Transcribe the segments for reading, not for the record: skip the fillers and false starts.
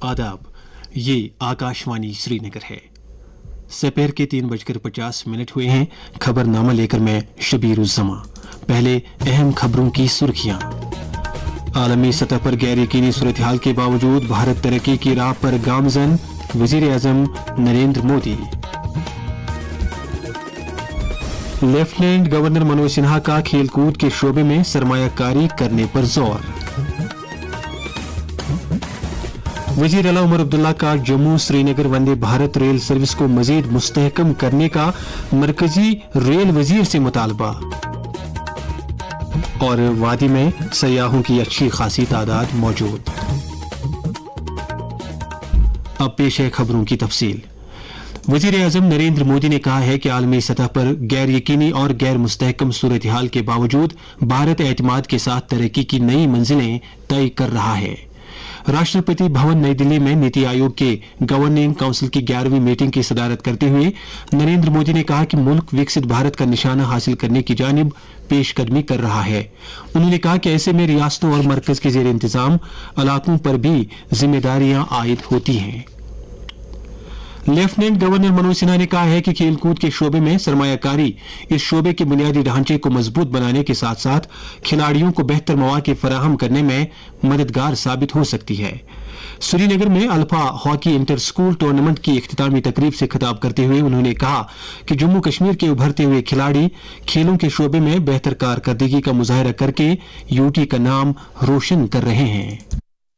आदाब, ये आकाशवाणी श्रीनगर है। दोपहर के 3:50 हुए हैं। खबरनामा लेकर मैं शबीर उज़्ज़मा। पहले अहम खबरों की सुर्खियां। आलमी सतह पर गैर यकीनी सूरत हाल के बावजूद भारत तरक्की की राह पर गामजन, वज़ीर आज़म नरेंद्र मोदी। लेफ्टिनेंट गवर्नर मनोज सिन्हा का खेलकूद के शोबे में सरमायाकारी करने पर जोर। वज़ीर आला उमर अब्दुल्ला का जम्मू श्रीनगर वंदे भारत रेल सर्विस को मजीद मुस्तहकम करने का मरकजी रेल वजीर से मुतालबा। और वादी में सयाहों की अच्छी खासी तादाद मौजूद। अब पेश है खबरों की तफसील। वज़ीर आज़म नरेंद्र मोदी ने कहा है कि आलमी सतह पर गैर यकीनी और गैर मुस्तहकम सूरत हाल के बावजूद भारत एतमाद के साथ तरक्की की नई मंजिलें तय कर रहा है। राष्ट्रपति भवन नई दिल्ली में नीति आयोग के गवर्निंग काउंसिल की 11वीं मीटिंग की सदारत करते हुए नरेंद्र मोदी ने कहा कि मुल्क विकसित भारत का निशाना हासिल करने की जानिब पेशकदमी कर रहा है। उन्होंने कहा कि ऐसे में रियासतों और मरकज के जेर इंतजाम इलाकों पर भी जिम्मेदारियां आयद होती हैं। लेफ्टिनेंट गवर्नर मनोज सिन्हा ने कहा है कि खेलकूद के शोबे में सरमायाकारी इस शोबे के बुनियादी ढांचे को मजबूत बनाने के साथ साथ खिलाड़ियों को बेहतर मौके फराहम करने में मददगार साबित हो सकती है। श्रीनगर में alpha hockey inter school tournament की इख्तितामी तकरीब से खिताब करते हुए उन्होंने कहा कि जम्मू कश्मीर के उभरते हुए खिलाड़ी खेलों के शोबे में बेहतर कारकर्दगी का मुजाहरा करके यूटी का नाम रोशन कर रहे हैं।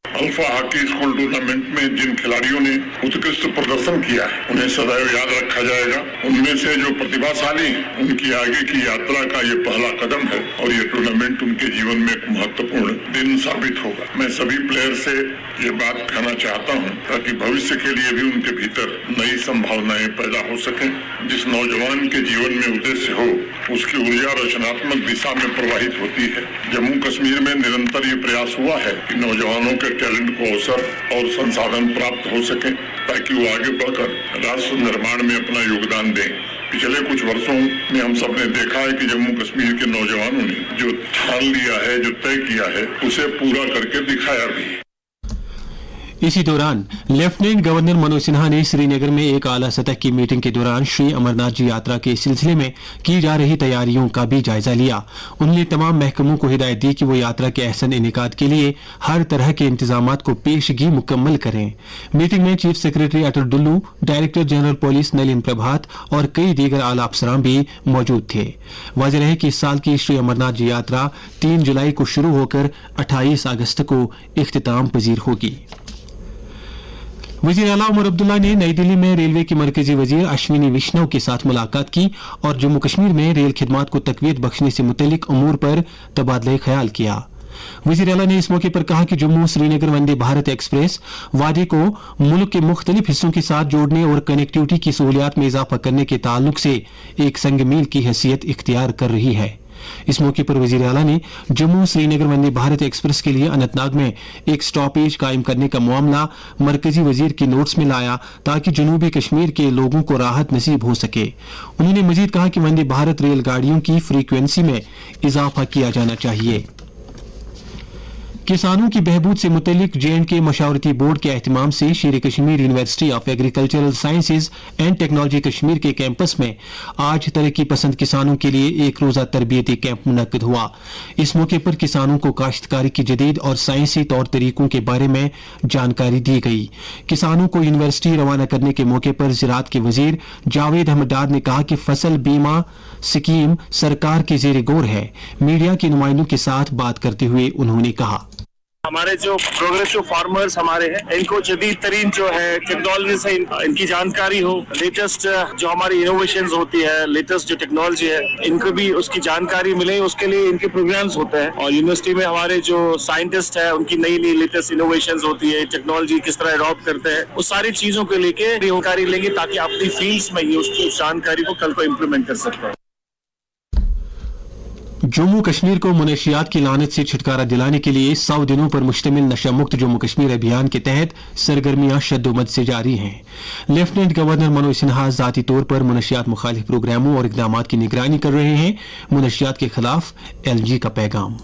अल्फा हॉकी स्कूल टूर्नामेंट में जिन खिलाड़ियों ने उत्कृष्ट प्रदर्शन किया है उन्हें सदैव याद रखा जाएगा। उनमें से जो प्रतिभाशाली हैं उनकी आगे की यात्रा का ये पहला कदम है और ये टूर्नामेंट उनके जीवन में एक महत्वपूर्ण दिन साबित होगा। मैं सभी प्लेयर से ये बात कहना चाहता हूँ ताकि भविष्य के लिए भी उनके भीतर नई संभावनाएं पैदा हो सकें। जिस नौजवान के जीवन में उद्देश्य हो उसकी ऊर्जा रचनात्मक दिशा में प्रवाहित होती है। जम्मू कश्मीर में निरंतर ये प्रयास हुआ है कि नौजवानों के टैलेंट को अवसर और संसाधन प्राप्त हो सके ताकि वो आगे बढ़कर राष्ट्र निर्माण में अपना योगदान दें। पिछले कुछ वर्षों में हम सब ने देखा है कि जम्मू कश्मीर के नौजवानों ने जो ठान लिया है, जो तय किया है, उसे पूरा करके दिखाया भी। इसी दौरान लेफ्टिनेंट गवर्नर मनोज सिन्हा ने श्रीनगर में एक आला सतह की मीटिंग के दौरान श्री अमरनाथ जी यात्रा के सिलसिले में की जा रही तैयारियों का भी जायजा लिया। उन्होंने तमाम महकमों को हिदायत दी कि वो यात्रा के अहसन इनेकाद के लिए हर तरह के इंतजामात को पेशगी मुकम्मल करें। मीटिंग में chief secretary Atal Dulloo, director general police Nalin Prabhat और कई दीगर आला अफसरान भी मौजूद थे। वाज़ेह है कि इस साल की श्री अमरनाथ जी यात्रा 3 जुलाई को शुरू होकर 28 अगस्त को इख्तिताम पजीर होगी। वज़ीर आला उमर अब्दुल्ला ने नई दिल्ली में रेलवे की मरकजी वजीर अश्विनी वैष्णव के साथ मुलाकात की और जम्मू कश्मीर में रेल खिदमात को तकवीत बख्शने से मुतल्लिक अमूर पर तबादला ख्याल किया। वज़ीर आला ने इस मौके पर कहा कि जम्मू श्रीनगर वंदे भारत एक्सप्रेस वादी को मुल्क के मुख्तलिफ हिस्सों के साथ जोड़ने और कनेक्टिविटी की सहूलियात में इजाफा करने के ताल्लुक से एक संग मील की हैसियत इख्तियार कर रही है। इस मौके पर वज़ीर आला ने जम्मू श्रीनगर वंदे भारत एक्सप्रेस के लिए अनंतनाग में एक स्टॉपेज कायम करने का मामला मरकजी वजीर के नोट्स में लाया ताकि जनूबी कश्मीर के लोगों को राहत नसीब हो सके। उन्होंने मजीद कहा कि वंदे भारत रेलगाड़ियों की फ्रीक्वेंसी में इजाफा किया जाना चाहिए। किसानों की बहबूद से मुतल्लिक J&K मशावरती बोर्ड के एहतमाम से शेर Kashmir university of agricultural sciences and technology Kashmir के कैंपस में आज तरक्की पसंद किसानों के लिए एक रोजा तरबियती कैंप मुनक्किद हुआ। इस मौके पर किसानों को काश्तकारी की जदीद और साइंसी तौर तरीकों के बारे में जानकारी दी गई। किसानों को यूनिवर्सिटी रवाना करने के मौके पर ज़राअत के वजीर जावेद अहमद डार ने कहा कि फसल बीमा स्कीम सरकार के जेर गौर है। मीडिया के नुमाइंदों के साथ बात करते हुए उन्होंने कहा, हमारे जो प्रोग्रेसिव फार्मर्स हमारे हैं इनको जदीद तरीन जो है टेक्नोलॉजी से इनकी जानकारी हो, लेटेस्ट जो हमारी इनोवेशंस होती है, लेटेस्ट जो टेक्नोलॉजी है इनको भी उसकी जानकारी मिले, उसके लिए इनके प्रोग्राम्स होते हैं। और यूनिवर्सिटी में हमारे जो साइंटिस्ट है उनकी नई नई लेटेस्ट इनोवेशंस होती है, टेक्नोलॉजी किस तरह अडॉप्ट करते हैं, उस सारी चीजों को लेके जानकारी लेंगे ताकि अपनी फील्ड्स में ही उस जानकारी को कल को इम्प्लीमेंट कर सकते हैं। जम्मू कश्मीर को मुनशियात की लानत से छुटकारा दिलाने के लिए 100 दिनों पर मुश्तमिल नशा मुक्त जम्मू कश्मीर अभियान के तहत सरगर्मियां शद्दोमद से जारी हैं। लेफ्टिनेंट गवर्नर मनोज सिन्हा जाती तौर पर मुनशियात मुखालिफ प्रोग्रामों और इकदामात की निगरानी कर रहे हैं। मुनशियात के खिलाफ LG का पैगाम।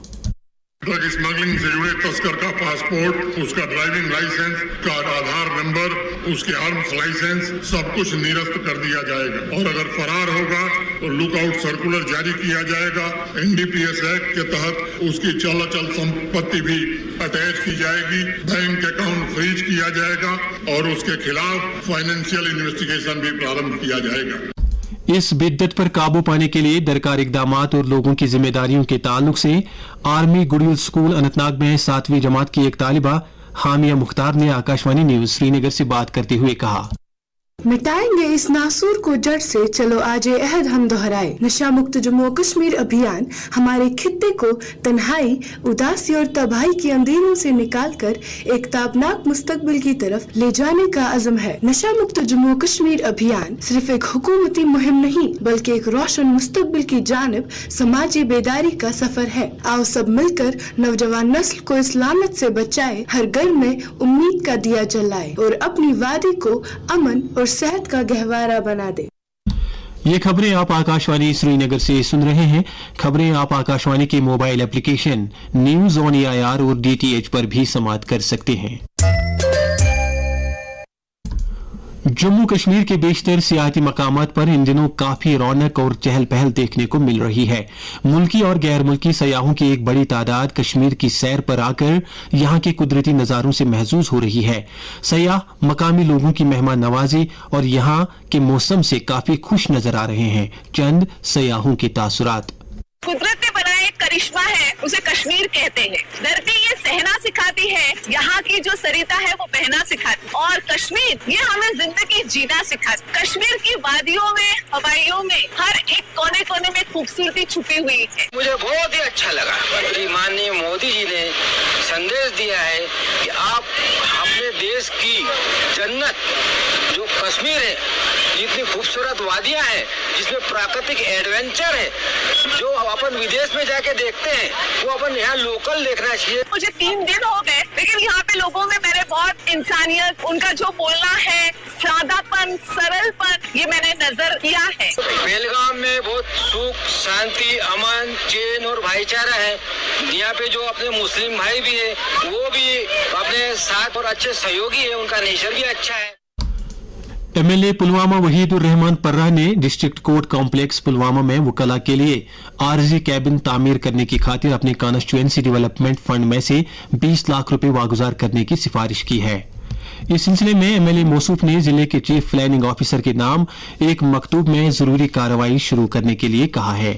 ड्रग स्मगलिंग से जुड़े तस्कर का पासपोर्ट, उसका ड्राइविंग लाइसेंस का आधार नंबर, उसके आर्म्स लाइसेंस सब कुछ निरस्त कर दिया जाएगा और अगर फरार होगा तो लुकआउट सर्कुलर जारी किया जाएगा। एनडीपीएस एक्ट के तहत उसकी चल संपत्ति भी अटैच की जाएगी, बैंक अकाउंट फ्रीज किया जाएगा और उसके खिलाफ फाइनेंशियल इन्वेस्टिगेशन भी प्रारंभ किया जाएगा। इस बिद्दत पर काबू पाने के लिए दरकार इकदामात और लोगों की जिम्मेदारियों के ताल्लुक से आर्मी गुडियल स्कूल अनंतनाग में 7वीं जमात की एक तालिबा हामिया मुख्तार ने आकाशवाणी न्यूज श्रीनगर से बात करते हुए कहा, मिटाएंगे इस नासूर को जड़ से, चलो आज ये अहद हम दोहराए। नशा मुक्त जम्मू कश्मीर अभियान हमारे खित्ते को तन्हाई, उदासी और तबाही के अंधेरों से निकालकर एक ताबनाक मुस्तकबिल की तरफ ले जाने का अज़म है। नशा मुक्त जम्मू कश्मीर अभियान सिर्फ एक हुकूमती मुहिम नहीं बल्कि एक रोशन मुस्तकबिल की जानिब समाजी बेदारी का सफर है। आओ सब मिलकर नौजवान नस्ल को इस लानत से बचाए, हर घर में उम्मीद का दिया जलाए और अपनी वादी को अमन और सेहत का गहवारा बना दे। ये खबरें आप आकाशवाणी श्रीनगर से सुन रहे हैं। खबरें आप आकाशवाणी के mobile application news on AIR और DTH पर भी समाप्त कर सकते हैं। जम्मू कश्मीर के बेशतर सियाहती मकामात पर इन दिनों काफी रौनक और चहल पहल देखने को मिल रही है। मुल्की और गैर मुल्की सयाहों की एक बड़ी तादाद कश्मीर की सैर पर आकर यहाँ के कुदरती नज़ारों से महसूस हो रही है। सयाह मकामी लोगों की मेहमान नवाजी और यहाँ के मौसम से काफी खुश नजर आ रहे हैं। चंद सयाहों के तासुरात। कुदरत ने बनाया एक करिश्मा है, उसे कश्मीर कहते हैं। धरती ये सहना सिखाती है, यहाँ की जो सरिता है वो बहना सिखाती, और कश्मीर ये हमें जिंदगी जीना सिखाती। कश्मीर की वादियों में, हवाइयों में, हर एक कोने कोने में खूबसूरती छुपी हुई है। मुझे बहुत ही अच्छा लगा। माननीय मोदी जी ने संदेश दिया है कि आप अपने देश की जन्नत जो कश्मीर है, जितनी खूबसूरत वादियां हैं, जिसमें प्राकृतिक एडवेंचर है, जो अपन विदेश में जाके देखते हैं वो अपन यहाँ लोकल देखना चाहिए। मुझे 3 दिन हो गए, लेकिन यहाँ पे लोगों में मैंने बहुत इंसानियत, उनका जो बोलना है, सादापन, सरलपन, ये मैंने नजर किया है। बेलगाम में बहुत सुख, शांति, अमन, चैन और भाईचारा है। यहाँ पे जो अपने मुस्लिम भाई भी है वो भी अपने साथ और अच्छे सहयोगी है, उनका नेचर भी अच्छा है। MLA पुलवामा वहीदुर रहमान पर्रा ने डिस्ट्रिक्ट कोर्ट कॉम्प्लेक्स पुलवामा में वकला के लिए आरजी कैबिन तामीर करने की खातिर अपने कॉन्स्टिट्यूएंसी डेवलपमेंट फंड में से 20 लाख रुपए वागुजार करने की सिफारिश की है। इस सिलसिले में MLA मौसूफ ने जिले के चीफ प्लानिंग ऑफिसर के नाम एक मकतूब में जरूरी कार्रवाई शुरू करने के लिए कहा है।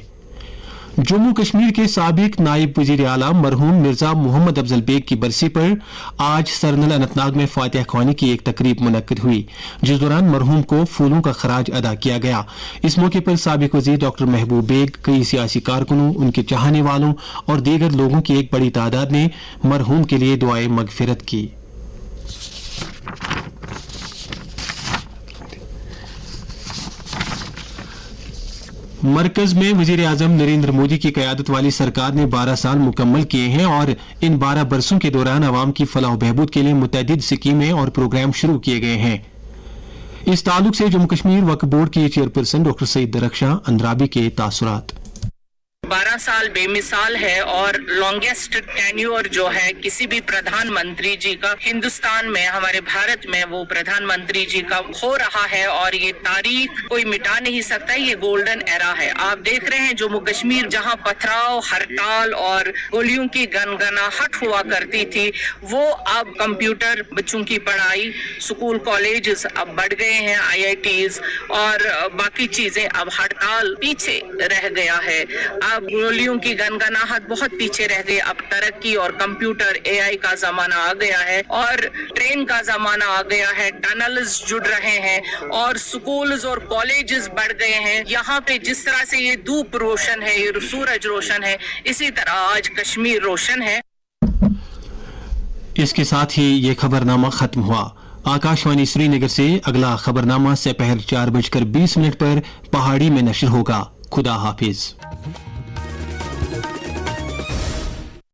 जम्मू कश्मीर के साबिक नायब वजीर आला मरहूम मिर्जा मोहम्मद अफजल बेग की बरसी पर आज सरनल अनंतनाग में फातिहा ख्वानी की एक तकरीब मुनक्किद हुई, जिस दौरान मरहूम को फूलों का खराज अदा किया गया। इस मौके पर साबिक वजीर डॉक्टर महबूब बेग, कई सियासी कारकुनों, उनके चाहने वालों और दीगर लोगों की एक बड़ी तादाद ने मरहूम के लिए दुआए मगफिरत की। मरकज में वजीर आजम नरेंद्र मोदी की क़यादत वाली सरकार ने 12 साल मुकम्मल किए हैं और इन 12 बरसों के दौरान आवाम की फलाह बहबूद के लिए मुतअद्दिद स्कीमें और प्रोग्राम शुरू किए गए हैं। इस ताल्लुक से जम्मू कश्मीर वक्फ बोर्ड की चेयरपर्सन डॉक्टर सईद दरख्शां अंद्राबी के तासुरात। 12 साल बेमिसाल है और लॉन्गेस्ट टेन्योर जो है किसी भी प्रधानमंत्री जी का हिंदुस्तान में, हमारे भारत में, वो प्रधानमंत्री जी का हो रहा है और ये तारीख कोई मिटा नहीं सकता। ये गोल्डन एरा है। आप देख रहे हैं जम्मू कश्मीर जहां पथराव, हड़ताल और गोलियों की गनगनाहट हुआ करती थी, वो अब कंप्यूटर, बच्चों की पढ़ाई, स्कूल कॉलेजेस अब बढ़ गए हैं, IITs और बाकी चीजें, अब हड़ताल पीछे रह गया है। अब गोलियों की गनगनाहट बहुत पीछे रह गई। अब तरक्की और कंप्यूटर, AI का जमाना आ गया है और ट्रेन का जमाना आ गया है। टनल्स जुड़ रहे हैं और स्कूल्स और कॉलेजेस बढ़ गए हैं। यहाँ पे जिस तरह से ये धूप रोशन है, ये सूरज रोशन है, इसी तरह आज कश्मीर रोशन है। इसके साथ ही ये खबरनामा खत्म हुआ। आकाशवाणी श्रीनगर से अगला खबरनामा दोपहर 4:20 पर पहाड़ी में नशर होगा। खुदा हाफिज।